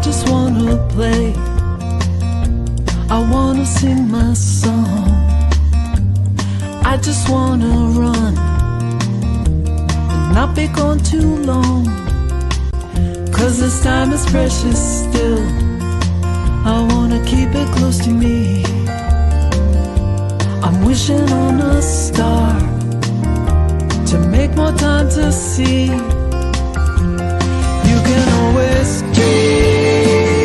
just wanna play, I wanna sing my song, I just wanna run and not be gone too long. 'Cause this time is precious still, I wanna keep it close to me. I'm wishing on a star to make more time to see. You can always dream,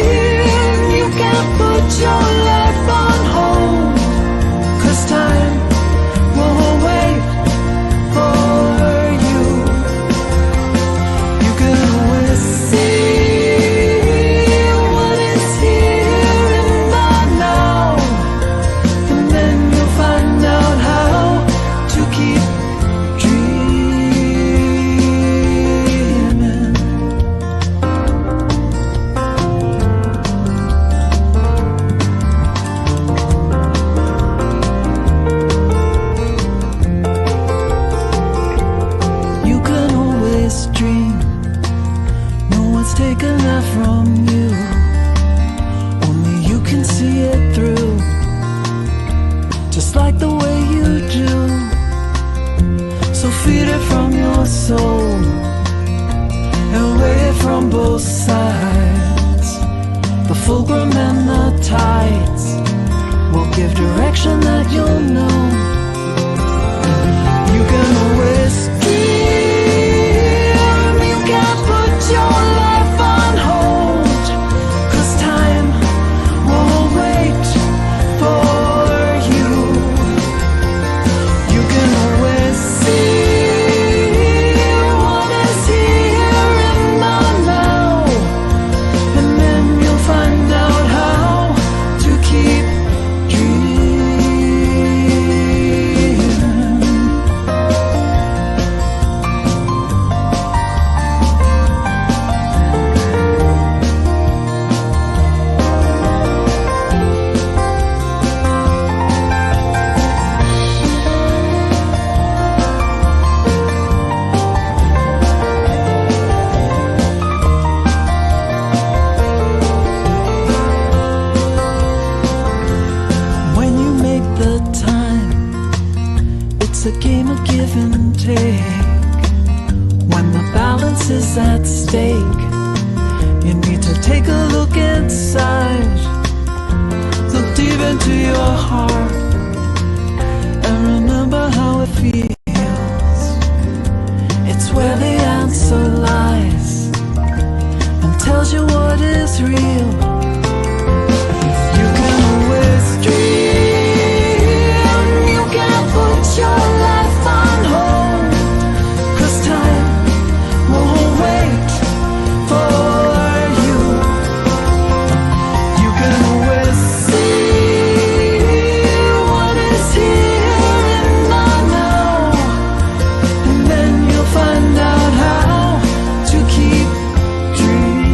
you can put your life on hold, 'cause time won't wait for you. You can always see what is here in the now, and then you'll find out how to keep dreaming. You can always dream, no one's taken that from you, only you can see it through, just like the way you do. So feed it from your soul and weigh it from both sides. The fulcrum and the tides will give direction that you'll know. You can always dream, you can put your life on hold, 'cause time won't wait for you. You can always see what is here in the now, and then you'll find out how to keep dreaming. When you make the time, it's a game of give and take. When the balance is at stake, you need to take a look inside, look deep into your heart, and remember how it feels. It's where the answer lies and tells you what is real. You can always dream, you can put your life on hold, 'cause time won't wait for you. You can always see what is here in the now, and then you'll find out how to keep dreaming.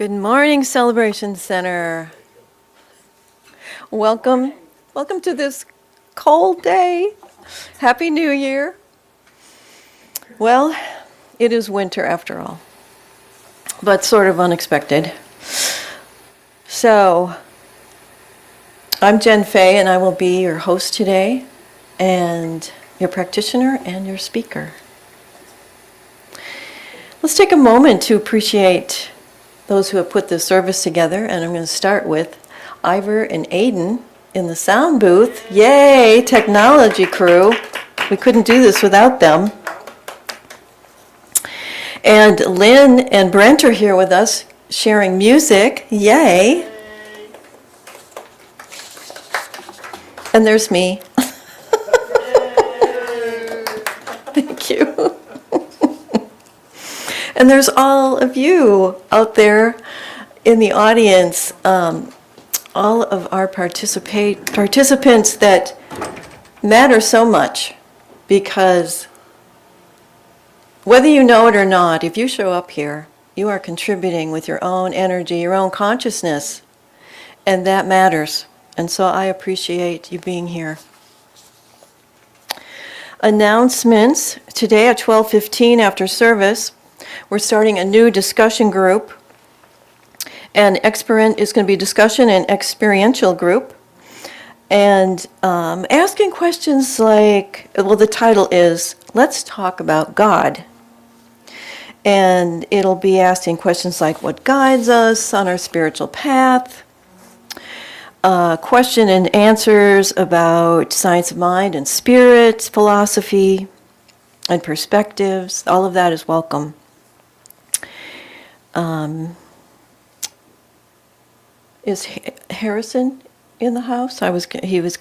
Good morning, Celebration Center. Welcome to this cold day. Happy New Year. Well, it is winter after all, but sort of unexpected. So, I'm Jenn Fay, and I will be your host today, and your practitioner and your speaker. Let's take a moment to appreciate those who have put this service together, and I'm going to start with Ivor and Aiden in the sound booth. Yay, technology crew. We couldn't do this without them. And Lynn and Brent are here with us sharing music. Yay. And there's me. Thank you. And there's all of you out there in the audience, all of our participants that matter so much, because whether you know it or not, if you show up here, you are contributing with your own energy, your own consciousness, and that matters. And so I appreciate you being here. Announcements. Today at 12:15 after service, we're starting a new discussion group. And Experiment is going to be discussion and experiential group. And asking questions like, well, the title is, Let's Talk About God. And it'll be asking questions like, what guides us on our spiritual path? Question and answers about science of mind and spirit, philosophy, and perspectives. All of that is welcome. Is Harrison in the house? He was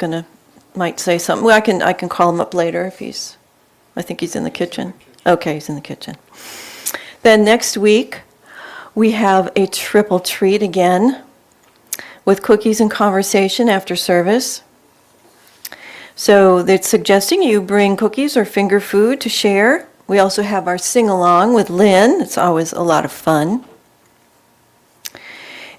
might say something. Well, I can call him up later if I think he's in the kitchen. Okay, he's in the kitchen. Then next week, we have a triple treat again with cookies and conversation after service. So they're suggesting you bring cookies or finger food to share. We also have our sing-along with Lynn. It's always a lot of fun.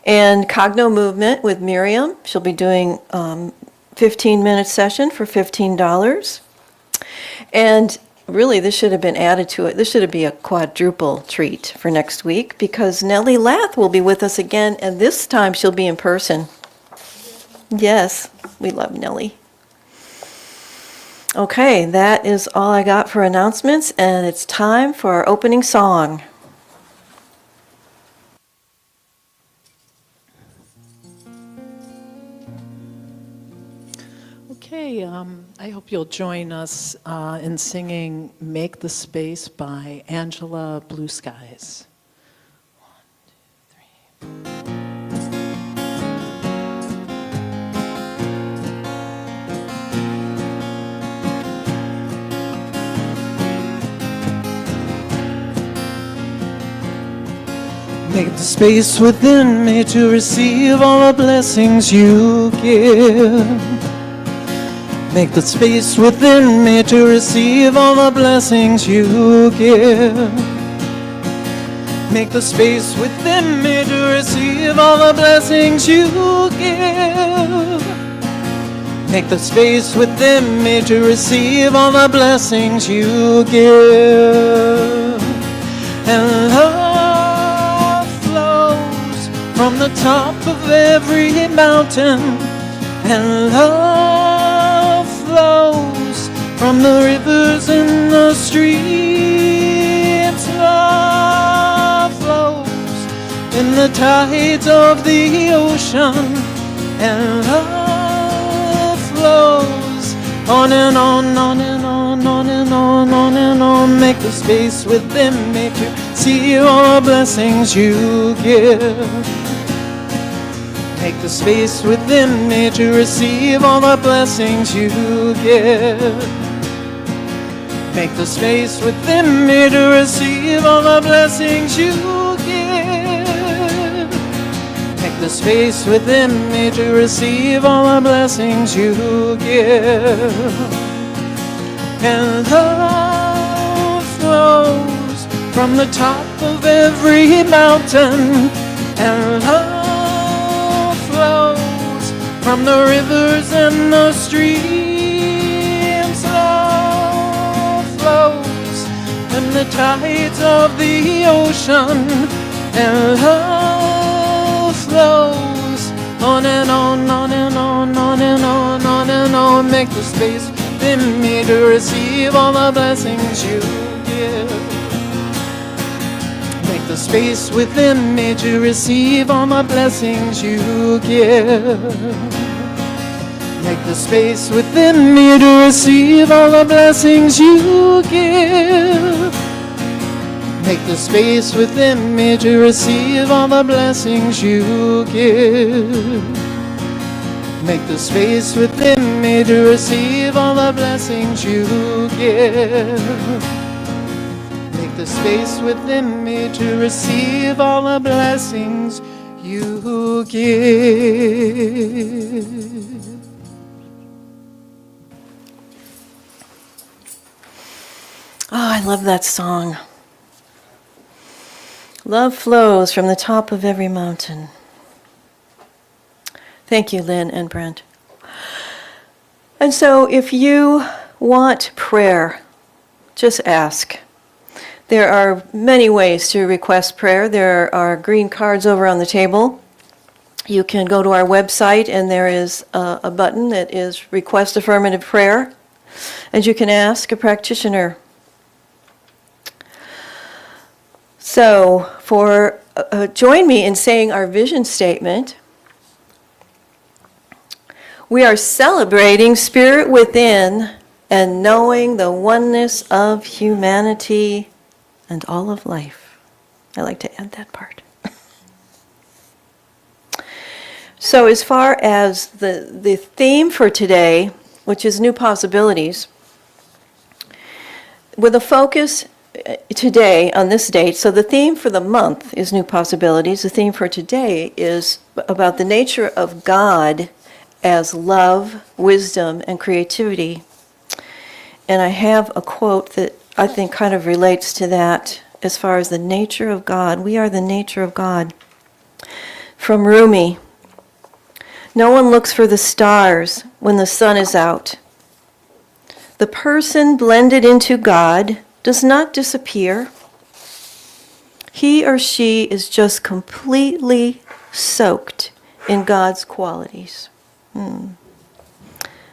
And Cogno Movement with Miriam. She'll be doing 15-minute session for $15. And really, this should have been added to it. This should be a quadruple treat for next week, because Nellie Lath will be with us again, and this time she'll be in person. Yes, we love Nellie. Okay, that is all I got for announcements, and it's time for our opening song. Okay, I hope you'll join us in singing Make the Space by Angela Blue Skies. 1, 2, 3. Make the space within me to receive all the blessings you give. Make the space within me to receive all the blessings you give. Make the space within me to receive all the blessings you give. Make the space within me to receive all the blessings you give. And love flows from the top of every mountain, and love flows from the rivers and the streams. Love flows in the tides of the ocean, and love flows on and on, on and on, on and on, on and on. Make the space within me to see all the blessings you give. Make the space within me to receive all the blessings you give. Make the space within me to receive all the blessings you give. Make the space within me to receive all the blessings you give. And love flows from the top of every mountain, and love flows from the rivers and the streams. Love flows and the tides of the ocean, and love flows on and on, on and on, on and on, on and on. Make the space within me to receive all the blessings you give. Make the space within me to receive all the blessings you give. Make the space within me to receive all the blessings you give. Make the space within me to receive all the blessings you give. Make the space within me to receive all the blessings you give. Make the space within me to receive all the blessings you give. Oh, I love that song. Love flows from the top of every mountain. Thank you, Lynn and Brent. And so if you want prayer, just ask. There are many ways to request prayer. There are green cards over on the table. You can go to our website and there is a button that is Request Affirmative Prayer, and you can ask a practitioner. So, join me in saying our vision statement. We are celebrating spirit within and knowing the oneness of humanity and all of life. I like to add that part. So as far as the theme for today, which is new possibilities, with a focus today on this date, so the theme for the month is new possibilities. The theme for today is about the nature of God as love, wisdom, and creativity. And I have a quote that I think kind of relates to that as far as the nature of God. We are the nature of God. From Rumi, no one looks for the stars when the sun is out. The person blended into God does not disappear. He or she is just completely soaked in God's qualities.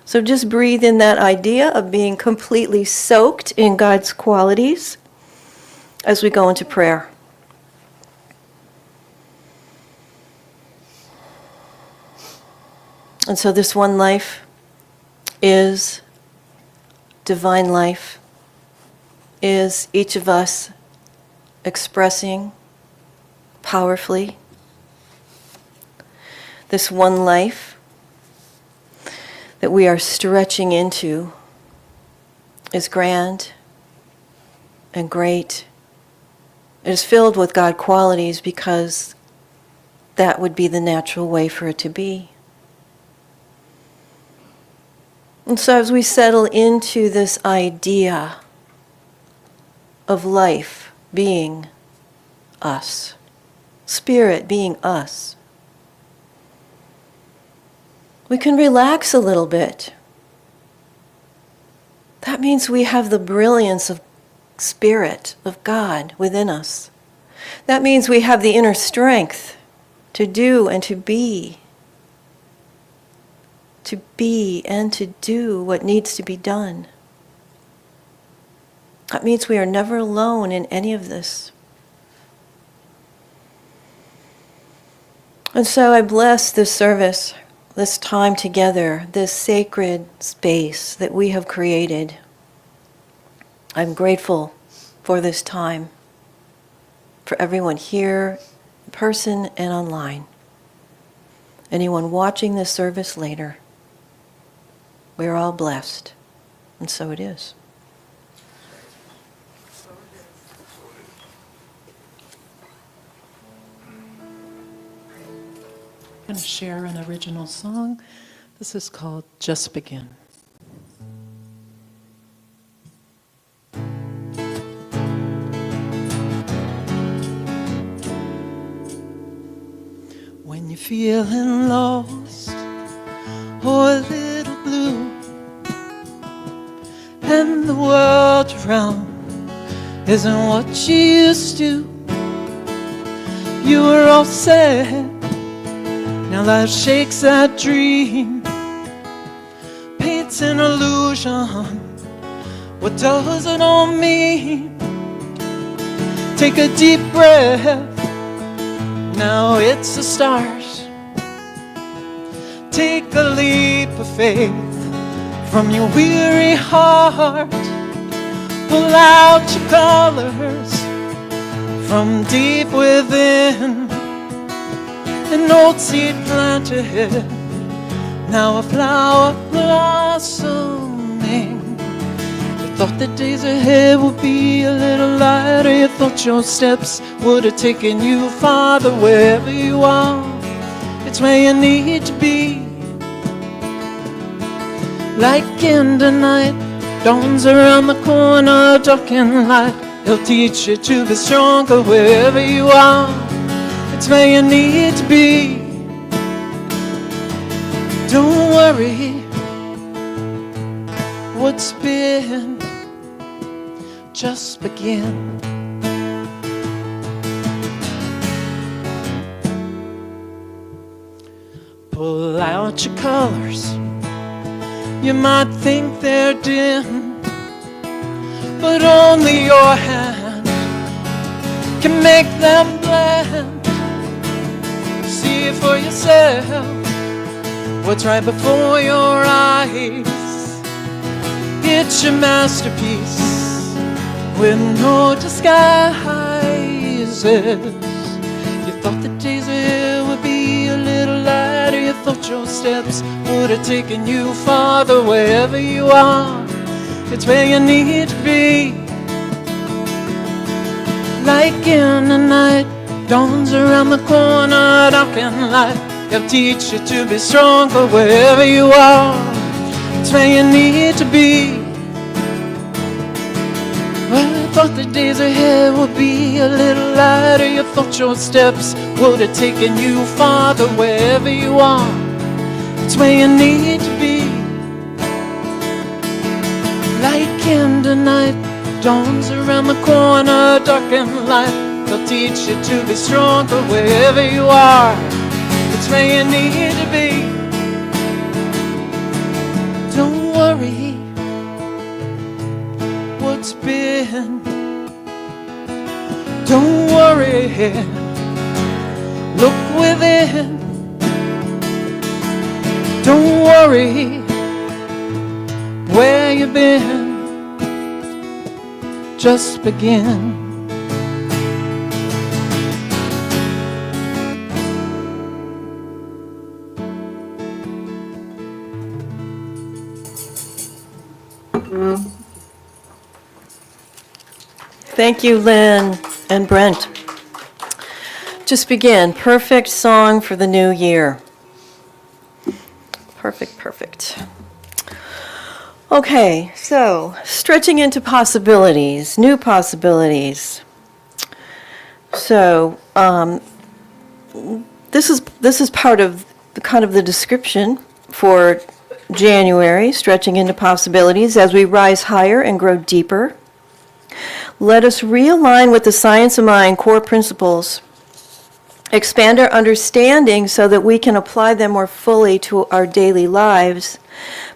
So just breathe in that idea of being completely soaked in God's qualities as we go into prayer. And so this one life is divine life, is each of us expressing powerfully this one life that we are stretching into is grand and great. It is filled with God qualities because that would be the natural way for it to be. And so as we settle into this idea of life being us, spirit being us, we can relax a little bit. That means we have the brilliance of Spirit, of God within us. That means we have the inner strength to do and to be and to do what needs to be done. That means we are never alone in any of this. And so I bless this service, this time together, this sacred space that we have created. I'm grateful for this time, for everyone here, in person and online. Anyone watching this service later, we are all blessed, and so it is. I'm going to share an original song. This is called Just Begin. feeling lost or a little blue, and the world around isn't what you used to. You were all sad, now life shakes that dream, paints an illusion. What does it all mean? Take a deep breath, now it's the stars. Take a leap of faith from your weary heart. Pull out your colors from deep within. An old seed planted, now a flower blossoming. You thought the days ahead would be a little lighter. You thought your steps would have taken you farther. Wherever you are, it's where you need to be. Like in the night, dawn's around the corner, dark and light. He'll teach you to be stronger. Wherever you are, it's where you need to be. Don't worry, what's been just begin. Pull out your colors. You might think they're dim, but only your hand can make them blend. See for yourself what's right before your eyes. It's your masterpiece with no disguises. You thought the days ahead would be a little lighter. You thought your steps would have taken you farther. Wherever you are, it's where you need to be. Like in the night, dawn's around the corner, dark and light. He'll teach you to be stronger. Wherever you are, it's where you need to be. Well, you thought the days ahead would be a little lighter. You thought your steps would have taken you farther. Wherever you are, it's where you need to be. Like in the night, dawn's around the corner, dark and light. They'll teach you to be stronger. Wherever you are, it's where you need to be. Don't worry, what's been. Don't worry, look within. Don't worry where you've been. Just begin. Thank you, Lynn and Brent. Just begin. Perfect song for the new year. Perfect, perfect. Okay, so stretching into possibilities, new possibilities. So this is part of the kind of the description for January, stretching into possibilities as we rise higher and grow deeper. Let us realign with the Science of Mind core principles, expand our understanding so that we can apply them more fully to our daily lives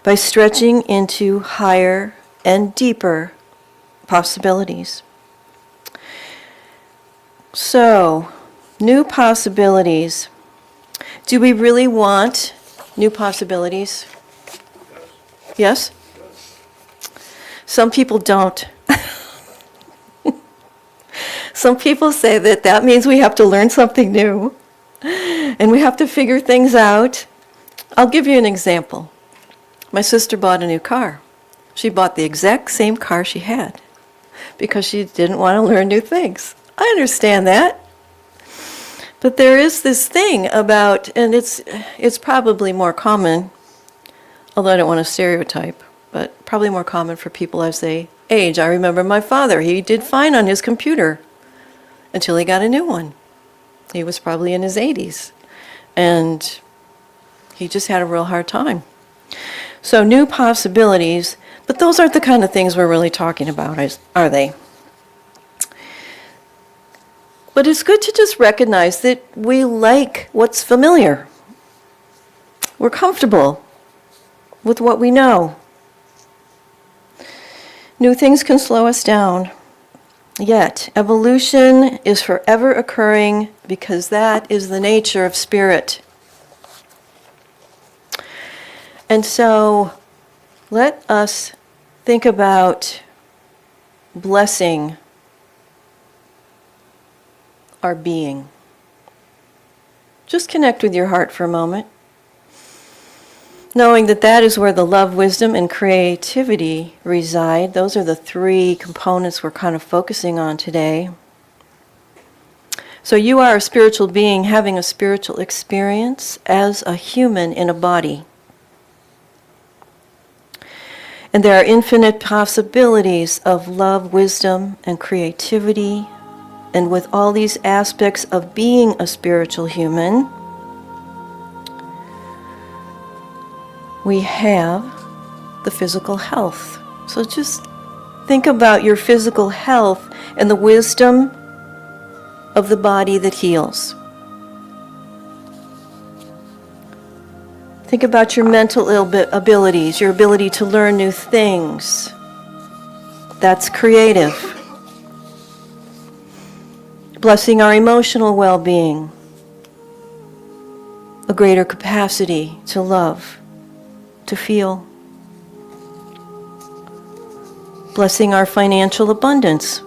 by stretching into higher and deeper possibilities. So, new possibilities. Do we really want new possibilities? Yes? Some people don't. Some people say that means we have to learn something new and we have to figure things out. I'll give you an example. My sister bought a new car. She bought the exact same car she had because she didn't want to learn new things. I understand that. But there is this thing about, and it's probably more common, although I don't want to stereotype, but probably more common for people as they age. I remember my father, he did fine on his computer until he got a new one. He was probably in his 80s. and he just had a real hard time. So new possibilities, but those aren't the kind of things we're really talking about, are they? But it's good to just recognize that we like what's familiar. We're comfortable with what we know. New things can slow us down. Yet, evolution is forever occurring because that is the nature of spirit. And so, let us think about blessing our being. Just connect with your heart for a moment, knowing that that is where the love, wisdom, and creativity reside. Those are the three components we're kind of focusing on today. So you are a spiritual being having a spiritual experience as a human in a body. And there are infinite possibilities of love, wisdom, and creativity. And with all these aspects of being a spiritual human, we have the physical health. So just think about your physical health and the wisdom of the body that heals. Think about your mental abilities, your ability to learn new things. That's creative. Blessing our emotional well-being, a greater capacity to love, to feel. Blessing our financial abundance.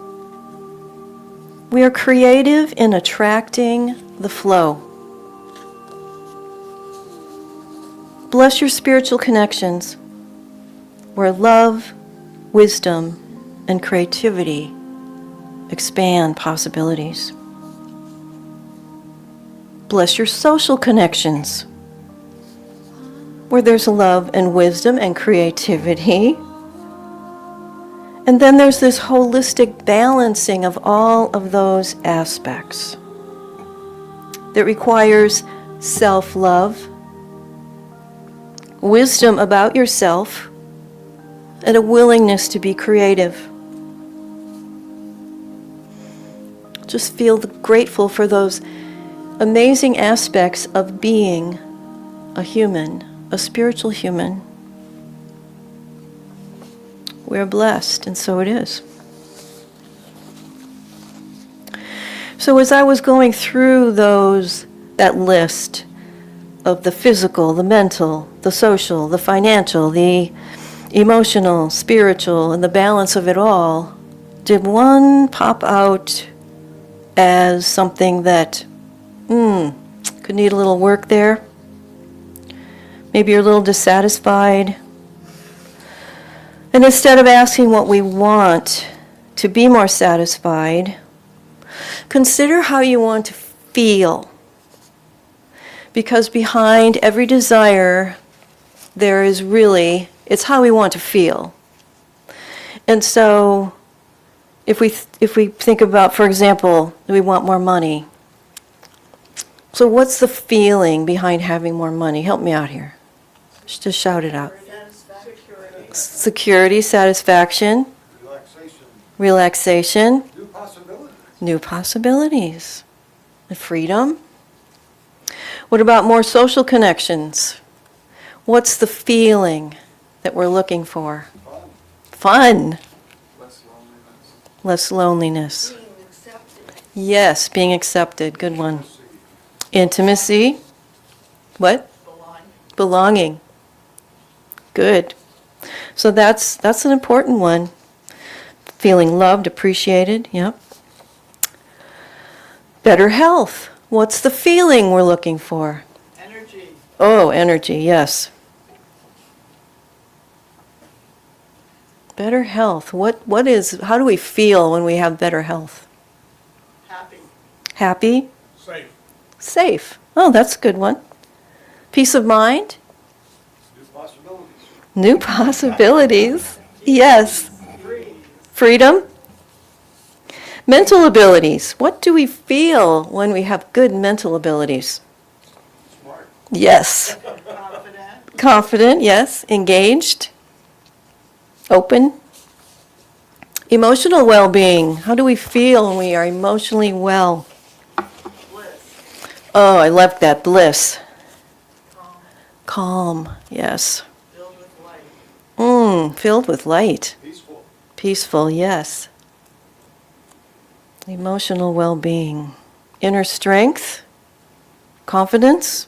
We are creative in attracting the flow. Bless your spiritual connections, where love, wisdom, and creativity expand possibilities. Bless your social connections, where there's love and wisdom and creativity. And then there's this holistic balancing of all of those aspects that requires self-love, wisdom about yourself, and a willingness to be creative. Just feel grateful for those amazing aspects of being a human, a spiritual human. We're blessed, and so it is. So as I was going through that list of the physical, the mental, the social, the financial, the emotional, spiritual, and the balance of it all, did one pop out as something that could need a little work there? Maybe you're a little dissatisfied. And instead of asking what we want to be more satisfied, consider how you want to feel. Because behind every desire, there is really, it's how we want to feel. And so, if we think about, for example, we want more money. So what's the feeling behind having more money? Help me out here. Just shout it out. Security, satisfaction. Relaxation. New possibilities. And freedom. What about more social connections? What's the feeling that we're looking for? Fun. Less loneliness. Being accepted. Yes, being accepted. Good one. Intimacy. What? Belonging. Good. So that's an important one. Feeling loved, appreciated. Yep. Better health. What's the feeling we're looking for? Energy. Oh, energy, yes. Better health. How do we feel when we have better health? Happy. Happy? Safe. Safe. Oh, that's a good one. Peace of mind? New possibilities. New possibilities. Yes. Freedom? Mental abilities. What do we feel when we have good mental abilities? Yes. Confident. Confident, yes. Engaged. Open. Emotional well-being. How do we feel when we are emotionally well? Bliss. Oh, I love that. Bliss. Calm. Calm, yes. Filled with light. Filled with light. Peaceful. Peaceful, yes. Emotional well-being. Inner strength. Confidence.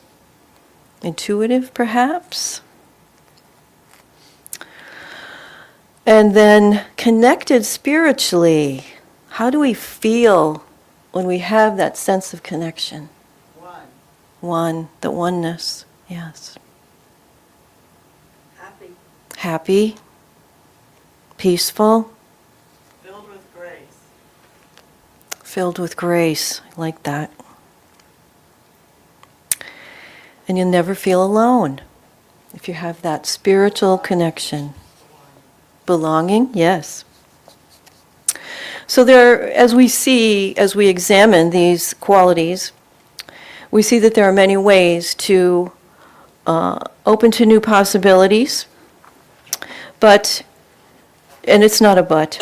Intuitive, perhaps. And then connected spiritually. How do we feel when we have that sense of connection? One. One, the oneness, yes. Happy. Happy, peaceful, Filled with grace. filled with grace. I like that. And you'll never feel alone if you have that spiritual connection. Belonging, yes. So there, as we examine these qualities, we see that there are many ways to open to new possibilities, but, and it's not a but.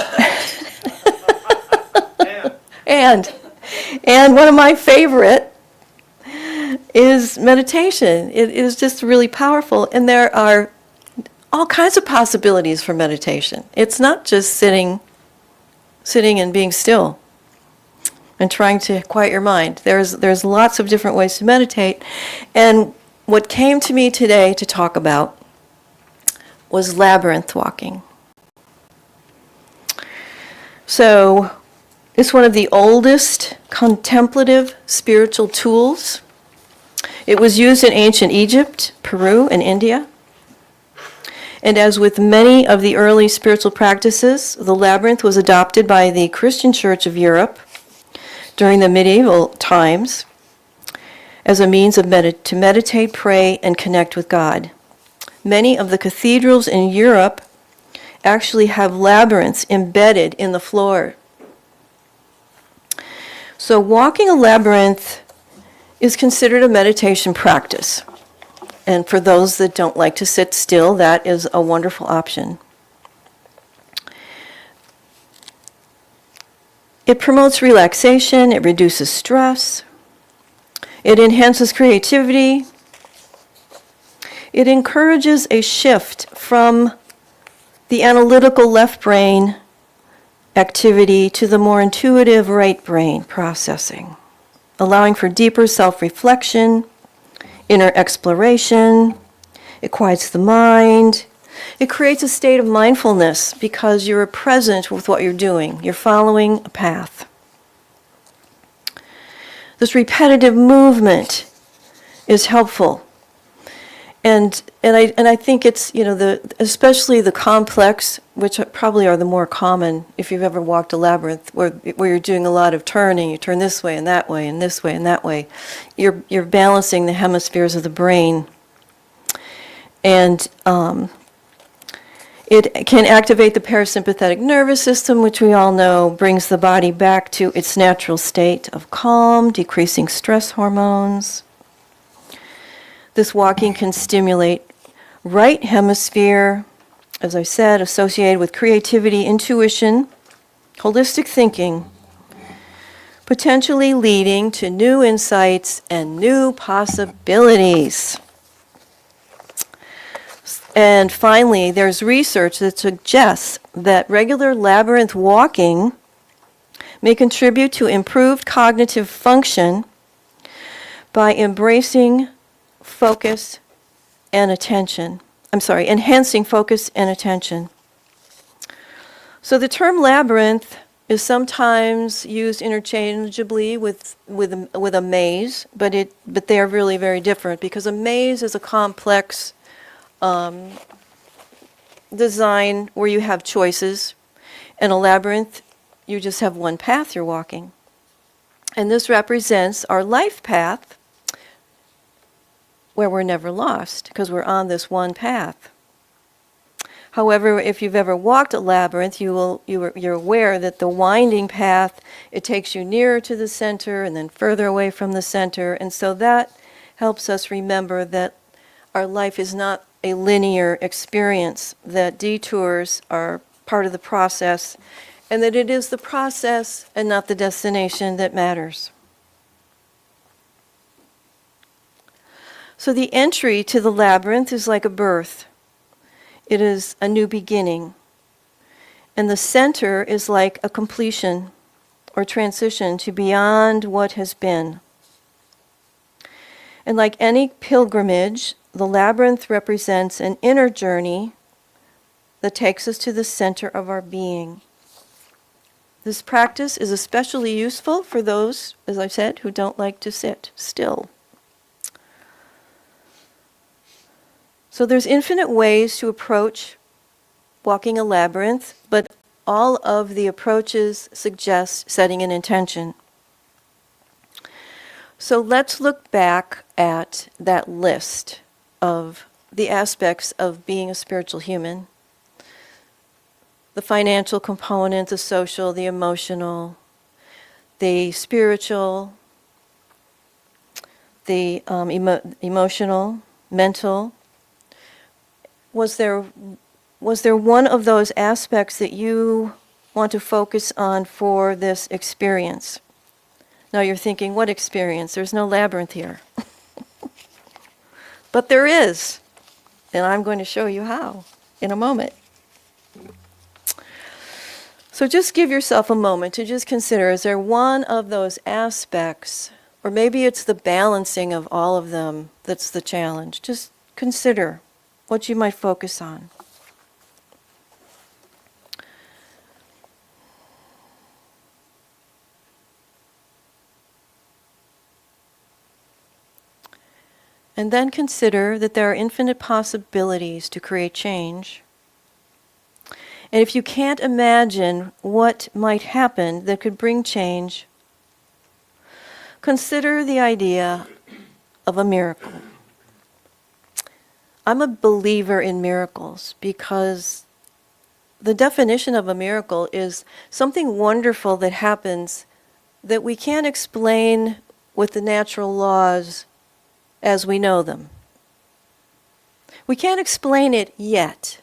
And one of my favorite is meditation. It is just really powerful, and there are all kinds of possibilities for meditation. It's not just sitting and being still and trying to quiet your mind. There's lots of different ways to meditate, and what came to me today to talk about was labyrinth walking. So, it's one of the oldest contemplative spiritual tools. It was used in ancient Egypt, Peru, and India. And as with many of the early spiritual practices, the labyrinth was adopted by the Christian Church of Europe during the medieval times as a means of to meditate, pray, and connect with God. Many of the cathedrals in Europe actually have labyrinths embedded in the floor. So walking a labyrinth is considered a meditation practice. And for those that don't like to sit still, that is a wonderful option. It promotes relaxation, it reduces stress, it enhances creativity, it encourages a shift from the analytical left brain activity to the more intuitive right brain processing, allowing for deeper self-reflection, inner exploration. It quiets the mind. It creates a state of mindfulness because you're present with what you're doing. You're following a path. This repetitive movement is helpful. And I think it's, especially the complex, which probably are the more common if you've ever walked a labyrinth, where you're doing a lot of turning. You turn this way and that way and this way and that way. You're balancing the hemispheres of the brain. And it can activate the parasympathetic nervous system, which we all know brings the body back to its natural state of calm, decreasing stress hormones. This walking can stimulate right hemisphere, as I said, associated with creativity, intuition, holistic thinking, potentially leading to new insights and new possibilities. And finally, there's research that suggests that regular labyrinth walking may contribute to improved cognitive function by embracing focus and attention. Enhancing focus and attention. So the term labyrinth is sometimes used interchangeably with a maze, but they are really very different, because a maze is a complex design where you have choices, and a labyrinth, you just have one path you're walking. And this represents our life path, where we're never lost, because we're on this one path. However, if you've ever walked a labyrinth, you're aware that the winding path, it takes you nearer to the center and then further away from the center, and so that helps us remember that our life is not a linear experience, that detours are part of the process, and that it is the process and not the destination that matters. So the entry to the labyrinth is like a birth. It is a new beginning. And the center is like a completion or transition to beyond what has been. And like any pilgrimage, the labyrinth represents an inner journey that takes us to the center of our being. This practice is especially useful for those, as I said, who don't like to sit still. So there's infinite ways to approach walking a labyrinth, but all of the approaches suggest setting an intention. So let's look back at that list of the aspects of being a spiritual human. The financial component, the social, the emotional, the spiritual, the emotional, mental. Was there one of those aspects that you want to focus on for this experience? Now you're thinking, what experience? There's no labyrinth here. But there is, and I'm going to show you how in a moment. So just give yourself a moment to just consider, is there one of those aspects, or maybe it's the balancing of all of them that's the challenge. Just consider what you might focus on. And then consider that there are infinite possibilities to create change. And if you can't imagine what might happen that could bring change, consider the idea of a miracle. I'm a believer in miracles because the definition of a miracle is something wonderful that happens that we can't explain with the natural laws as we know them. We can't explain it yet.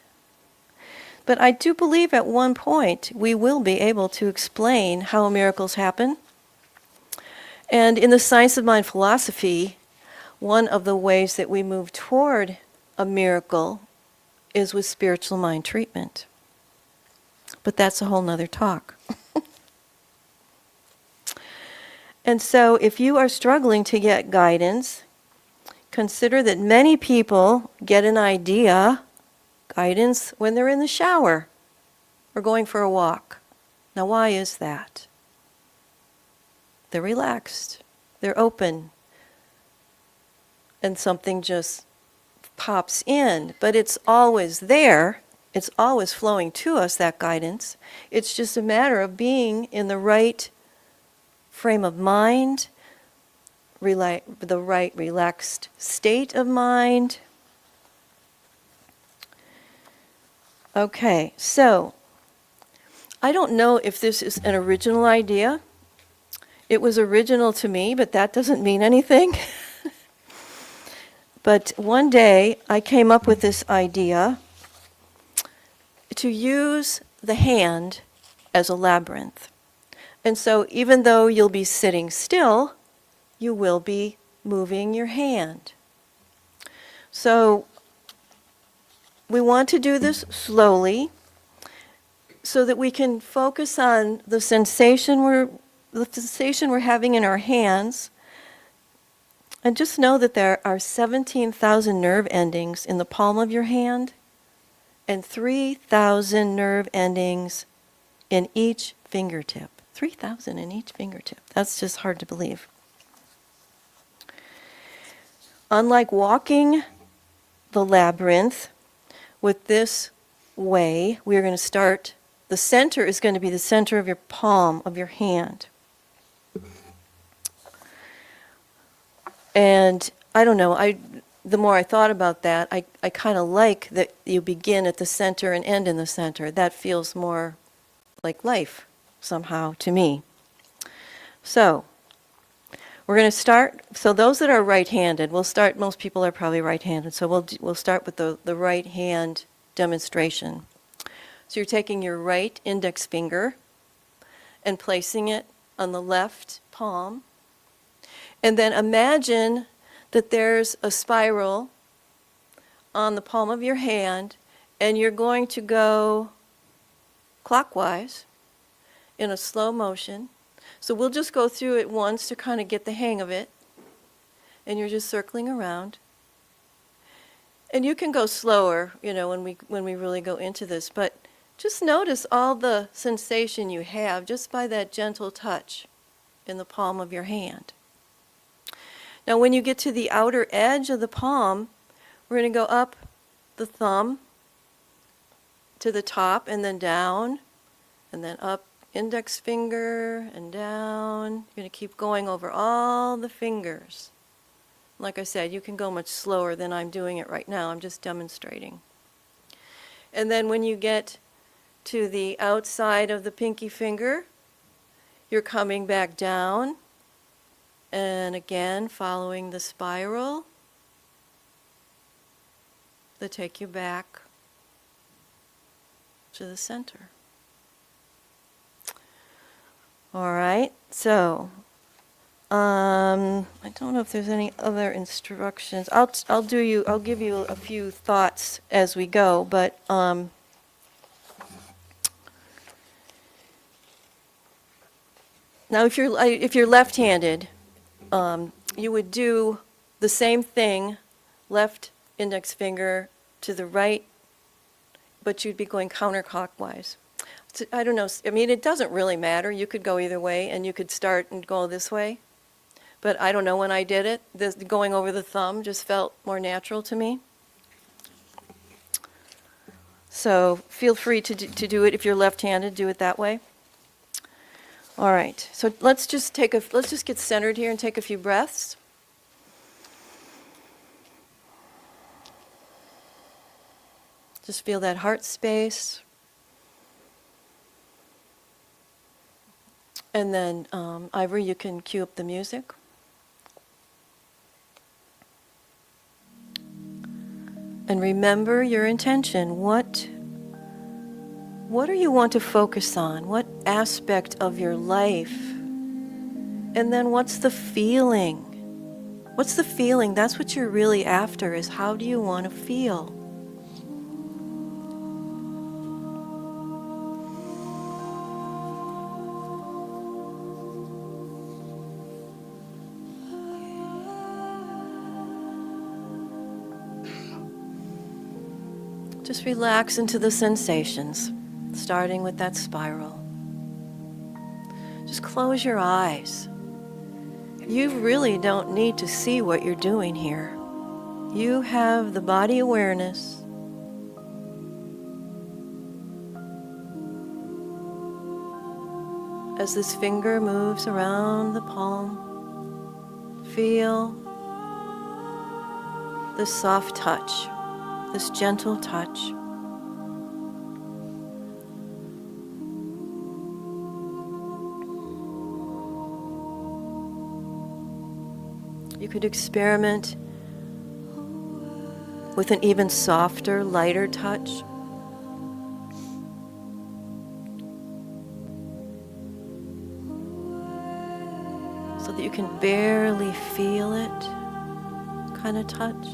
But I do believe at one point we will be able to explain how miracles happen. And in the science of mind philosophy, one of the ways that we move toward a miracle is with spiritual mind treatment. But that's a whole nother talk. And so if you are struggling to get guidance, consider that many people get an idea, guidance, when they're in the shower or going for a walk. Now, why is that? They're relaxed, they're open, and something just pops in, but it's always there, it's always flowing to us, that guidance. It's just a matter of being in the right frame of mind, the right relaxed state of mind. Okay, so I don't know if this is an original idea. It was original to me, but that doesn't mean anything. But one day I came up with this idea to use the hand as a labyrinth. And so even though you'll be sitting still, you will be moving your hand. So we want to do this slowly so that we can focus on the sensation we're having in our hands. And just know that there are 17,000 nerve endings in the palm of your hand and 3,000 nerve endings in each fingertip. 3,000 in each fingertip. That's just hard to believe. Unlike walking the labyrinth with this way, we are going to start, the center is going to be the center of your palm of your hand. And I don't know, the more I thought about that, I kind of like that you begin at the center and end in the center. That feels more like life somehow to me. So, We're going to start, so those that are right-handed, we'll start, most people are probably right-handed, so we'll start with the right hand demonstration. So you're taking your right index finger and placing it on the left palm. And then imagine that there's a spiral on the palm of your hand, and you're going to go clockwise in a slow motion. So we'll just go through it once to kind of get the hang of it. And you're just circling around. And you can go slower, when we really go into this, but just notice all the sensation you have just by that gentle touch in the palm of your hand. Now when you get to the outer edge of the palm, we're going to go up the thumb to the top and then down, and then up index finger and down. You're going to keep going over all the fingers. Like I said, you can go much slower than I'm doing it right now. I'm just demonstrating. And then when you get to the outside of the pinky finger, you're coming back down, and again following the spiral that take you back to the center. All right, so I don't know if there's any other instructions. I'll give you a few thoughts as we go, but now if you're left-handed, you would do the same thing, left index finger to the right, but you'd be going counterclockwise. I don't know, I mean, it doesn't really matter. You could go either way, and you could start and go this way. But I don't know, when I did it, this going over the thumb just felt more natural to me. So feel free to do it. If you're left-handed, do it that way. All right, so let's just get centered here and take a few breaths. Just feel that heart space. And then, Ivory, you can cue up the music. And remember your intention. What do you want to focus on? What aspect of your life? And then what's the feeling? What's the feeling? That's what you're really after, is how do you want to feel? Just relax into the sensations, starting with that spiral. Just close your eyes. You really don't need to see what you're doing here. You have the body awareness. As this finger moves around the palm, feel this soft touch. This gentle touch. You could experiment with an even softer, lighter touch. So that you can barely feel it kind of touch.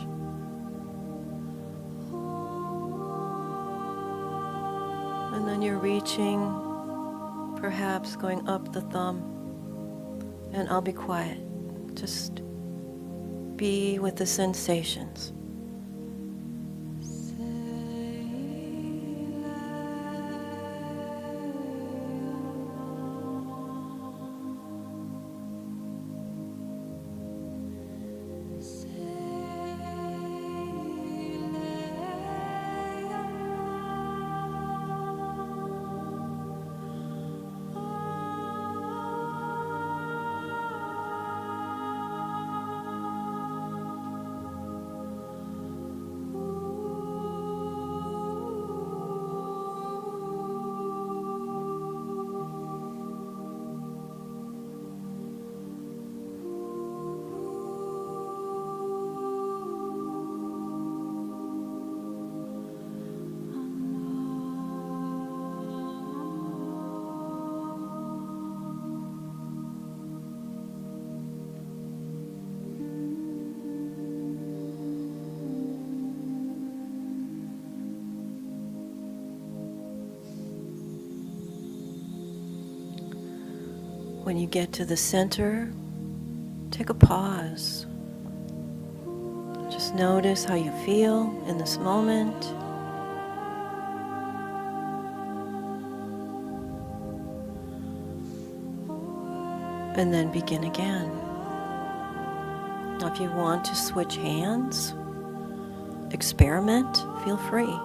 And then you're reaching, perhaps going up the thumb, and I'll be quiet. Just be with the sensations. When you get to the center, take a pause. Just notice how you feel in this moment. And then begin again. Now, if you want to switch hands, experiment, feel free.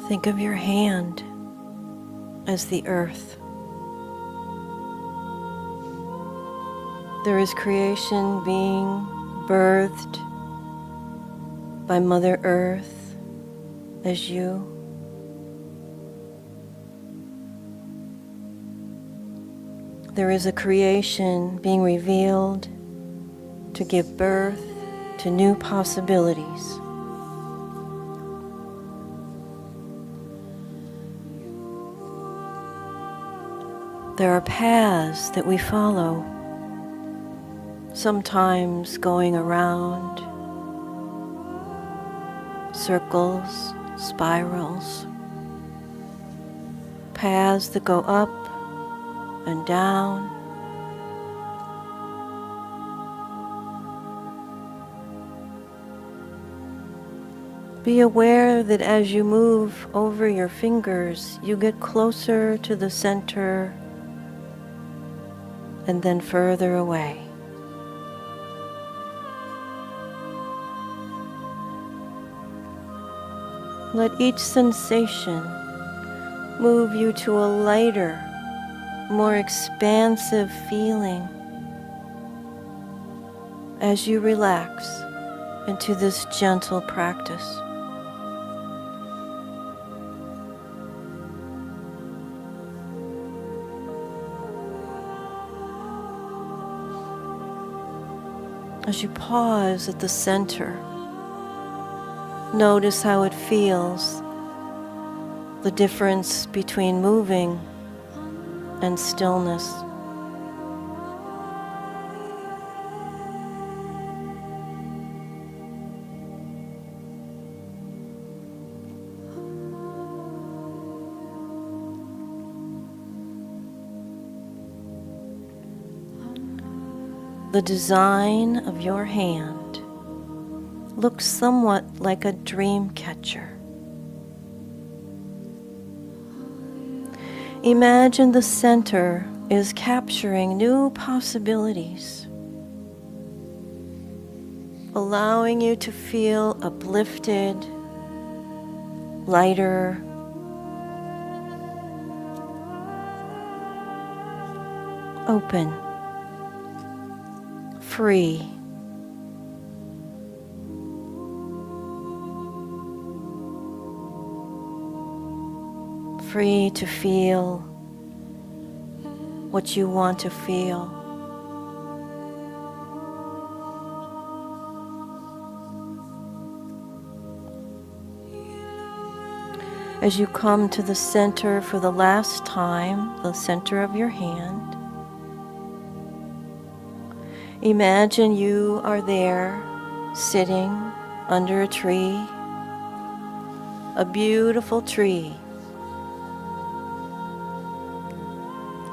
Think of your hand as the earth. There is creation being birthed by Mother Earth as you. There is a creation being revealed to give birth to new possibilities. There are paths that we follow, sometimes going around, circles, spirals, paths that go up and down. Be aware that as you move over your fingers, you get closer to the center and then further away. Let each sensation move you to a lighter, more expansive feeling as you relax into this gentle practice. As you pause at the center, notice how it feels, the difference between moving and stillness. The design of your hand looks somewhat like a dream catcher. Imagine the center is capturing new possibilities, allowing you to feel uplifted, lighter, open, free. Free to feel what you want to feel. As you come to the center for the last time, the center of your hand, imagine you are there, sitting under a tree, a beautiful tree.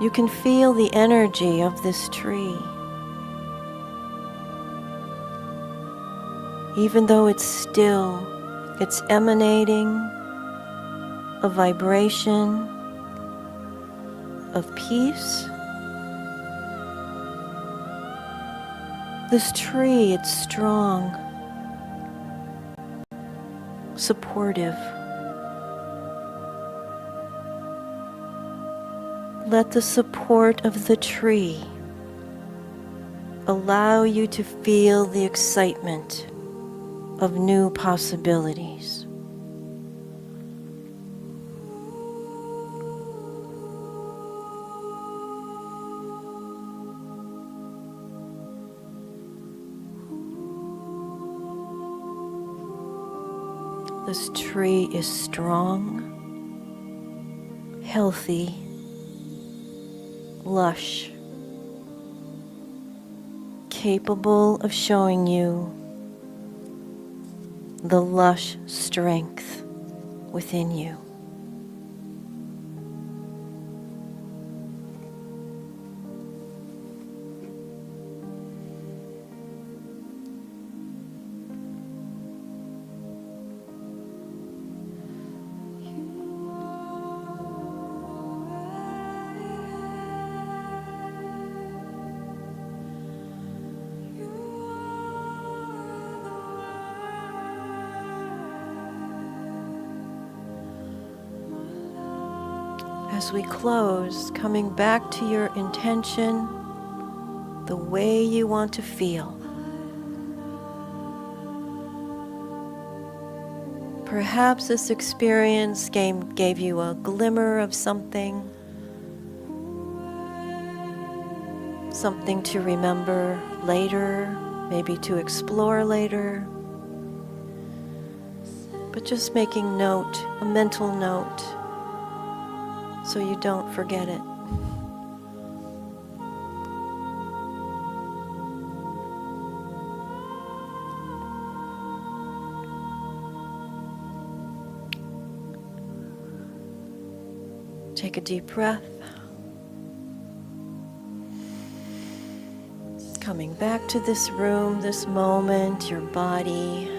You can feel the energy of this tree. Even though it's still, it's emanating a vibration of peace. This tree, it's strong, supportive. Let the support of the tree allow you to feel the excitement of new possibilities. This tree is strong, healthy, lush, capable of showing you the lush strength within you. As we close, coming back to your intention, the way you want to feel. Perhaps this experience gave you a glimmer of something to remember later, maybe to explore later. But just making note, a mental note, so you don't forget it. Take a deep breath. Coming back to this room, this moment, your body,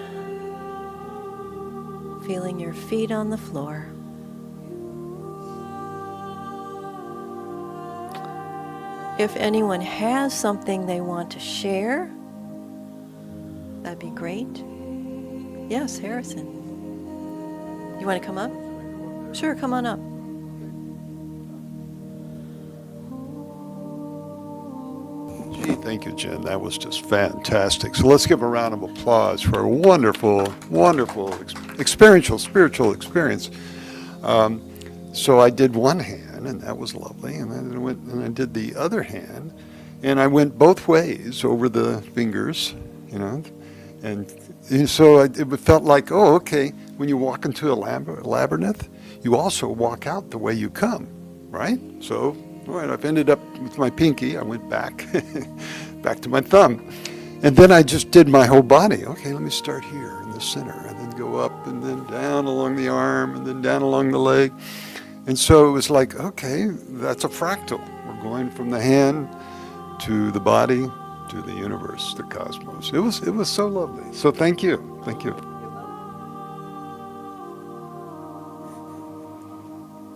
feeling your feet on the floor. If anyone has something they want to share, that'd be great. Yes, Harrison. You want to come up? Sure, come on up. Gee, thank you, Jen. That was just fantastic. So let's give a round of applause for a wonderful, wonderful experiential, spiritual experience. So I did one hand, and that was lovely, and then I went and I did the other hand, and I went both ways over the fingers, and so it felt like, oh, okay, when you walk into a labyrinth, you also walk out the way you come, right? So, all right, I've ended up with my pinky, I went back, back to my thumb, and then I just did my whole body. Okay, let me start here in the center, and then go up, and then down along the arm, and then down along the leg. And so it was like, okay, that's a fractal. We're going from the hand to the body to the universe, the cosmos. It was so lovely. So thank you. Thank you.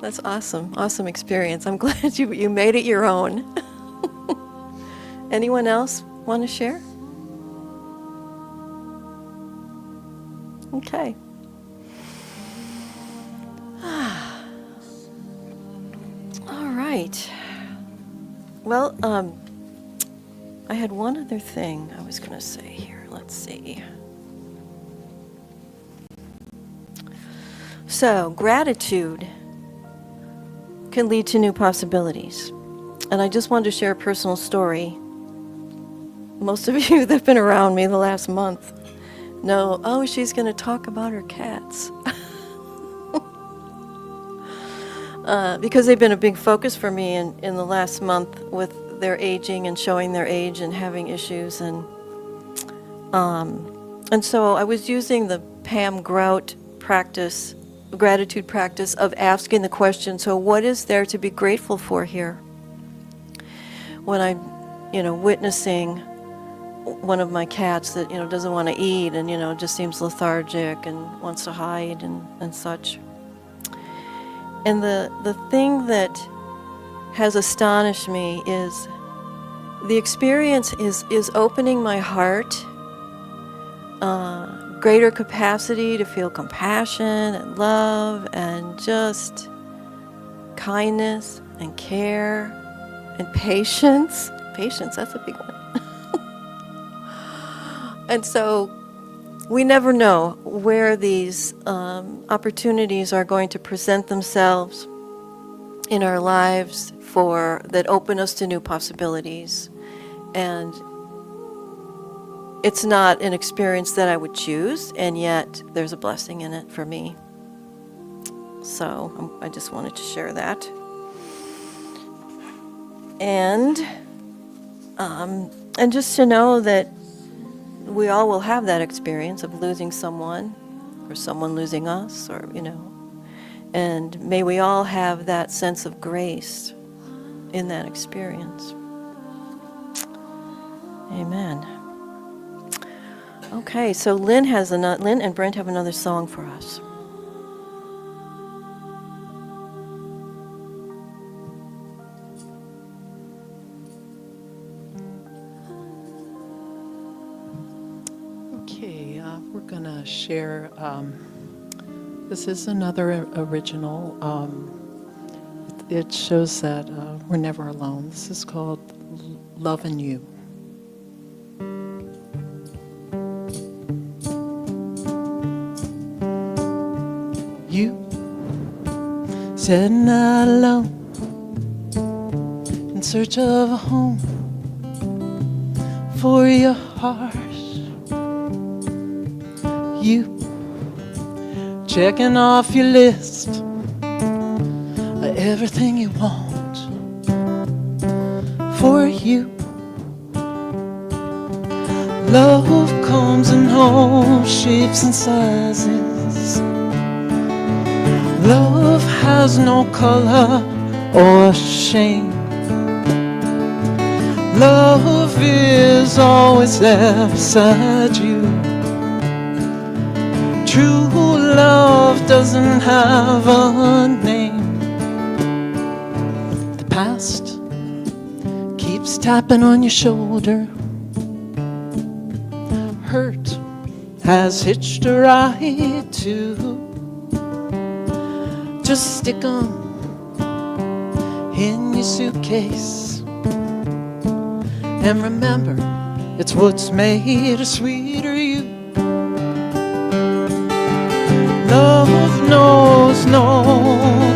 That's awesome. Awesome experience. I'm glad you made it your own. Anyone else want to share? Okay. All right. Well, I had one other thing I was going to say here. Let's see. So, gratitude can lead to new possibilities. And I just wanted to share a personal story. Most of you that have been around me the last month know, oh, she's going to talk about her cats. Because they've been a big focus for me in the last month with their aging and showing their age and having issues. And so I was using the Pam Grout practice, gratitude practice of asking the question, so what is there to be grateful for here? When I'm, witnessing one of my cats that, doesn't want to eat and, just seems lethargic and wants to hide and such. And the thing that has astonished me is the experience is opening my heart, greater capacity to feel compassion and love and just kindness and care and patience. Patience, that's a big one. And so we never know where these opportunities are going to present themselves in our lives that open us to new possibilities. And it's not an experience that I would choose, and yet there's a blessing in it for me. So I just wanted to share that. And just to know that we all will have that experience of losing someone or someone losing us, or, and may we all have that sense of grace in that experience. Amen. Okay, so Lynn and Brent have another song for us. Okay, we're going to share. This is another original. It shows that we're never alone. This is called Lovin' You. You said not alone, in search of a home for your heart. You checking off your list of everything you want for you. Love comes in all shapes and sizes. Love has no color or shame. Love is always there beside you. True love doesn't have a name. The past keeps tapping on your shoulder. Hurt has hitched a ride too. Just stick 'em in your suitcase and remember, it's what's made a sweeter you. Love knows no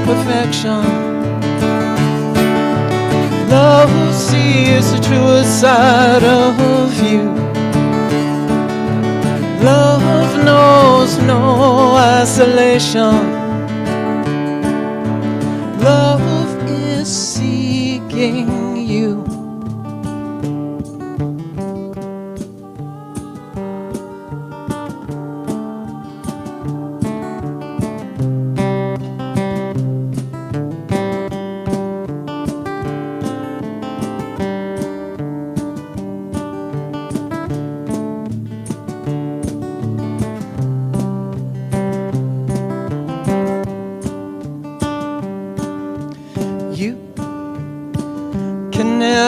perfection. Love sees the truest side of you. Love knows no isolation. Love is seeking you.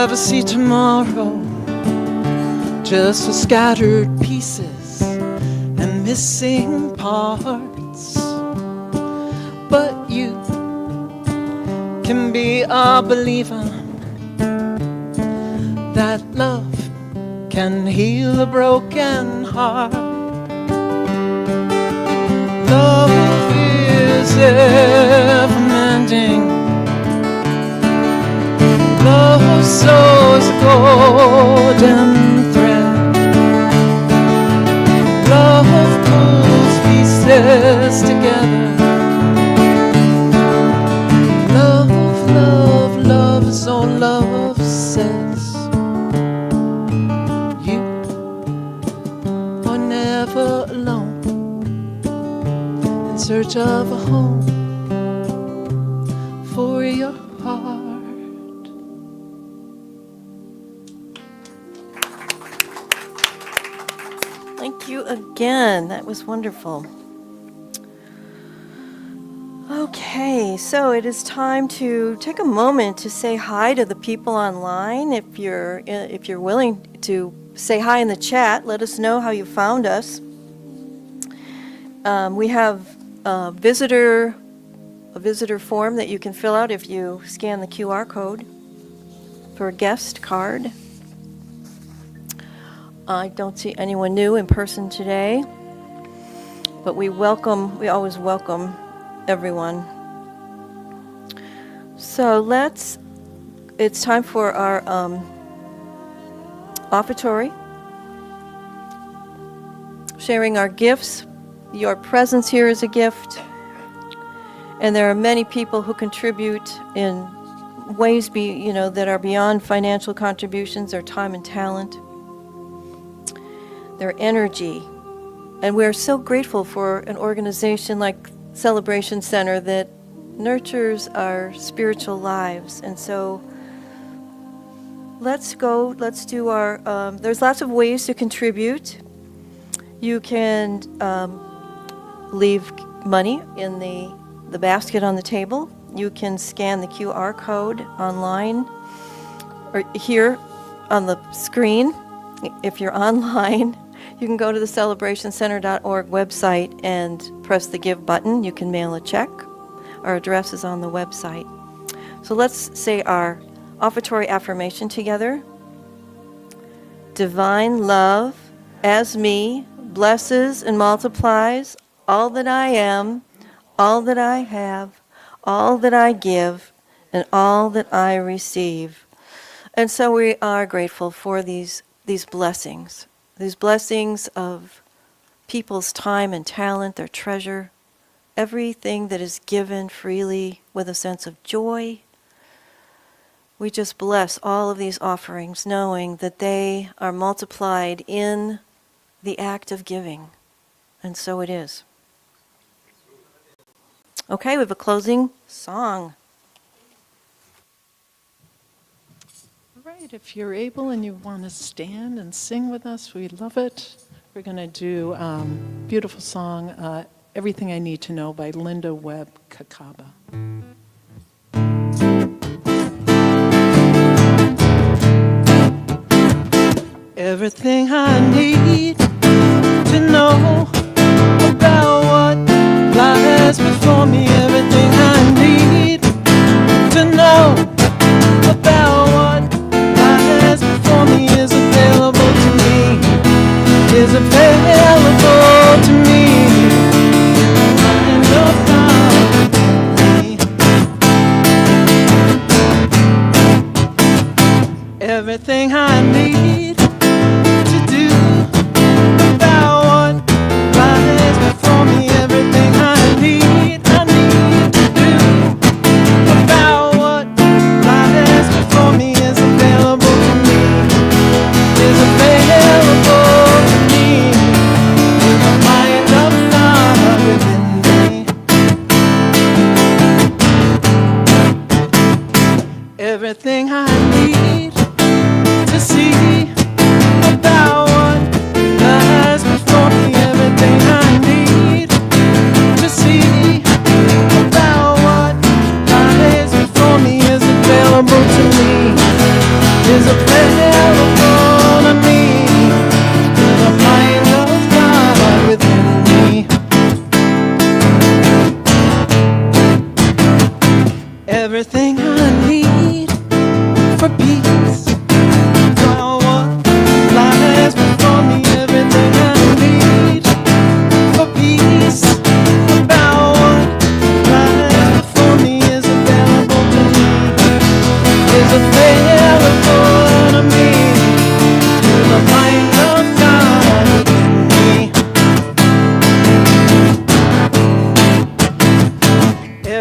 never see tomorrow, just for scattered pieces and missing parts. But you can be a believer that love can heal a broken heart. Love is ever mending. Love sews a golden thread. Love pulls pieces together. Love, love, love is all love says. You are never alone, in search of a home for your heart. Thank you again. That was wonderful. Okay, so it is time to take a moment to say hi to the people online. If you're willing to say hi in the chat, let us know how you found us. We have a visitor form that you can fill out if you scan the QR code for a guest card. I don't see anyone new in person today, but we always welcome everyone. So it's time for our offertory, sharing our gifts. Your presence here is a gift, and there are many people who contribute in ways that are beyond financial contributions, their time and talent, their energy. And we're so grateful for an organization like Celebration Center that nurtures our spiritual lives. And so let's do our, there's lots of ways to contribute. You can leave money in the basket on the table. You can scan the QR code online or here on the screen. If you're online, you can go to the celebrationcenter.org website and press the Give button. You can mail a check. Our address is on the website. So let's say our offertory affirmation together. Divine love, as me, blesses and multiplies all that I am, all that I have, all that I give, and all that I receive. And so we are grateful for these blessings of people's time and talent, their treasure, everything that is given freely with a sense of joy. We just bless all of these offerings, knowing that they are multiplied in the act of giving. And so it is. Okay, we have a closing song. All right, if you're able and you want to stand and sing with us, we love it. We're going to do a beautiful song, Everything I Need to Know by Linda Webb Kakaba. Everything I need to know about what lies before me. Everything I need to know about what lies before me is available to me. Is available to me. Mind of God. Everything I need to do about what lies before me. Everything I need to do about what lies before me is available to me. Is available to me. With the mind of God within me. Everything I need to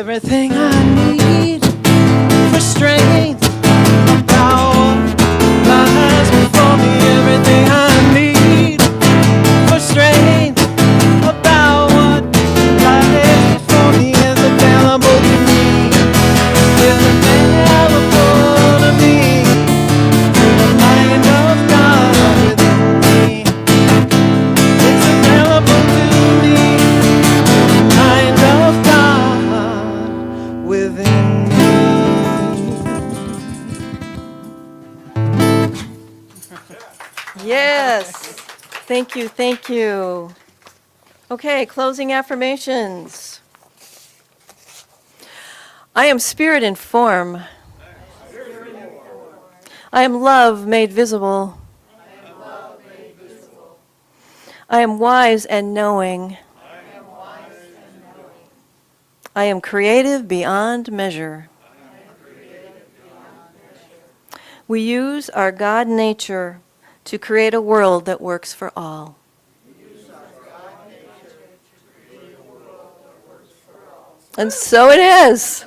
everything I need for strength, power lies before me. Everything I need for strength, power lies before me is available to me. Is available to me. The mind of God within me. It's available to me. The mind of God within me. Yes. Thank you, thank you. Okay, closing affirmations. I am spirit in form. I am love made visible. I am wise and knowing. I am creative beyond measure. We use our God nature to create a world that works for all. And so it is.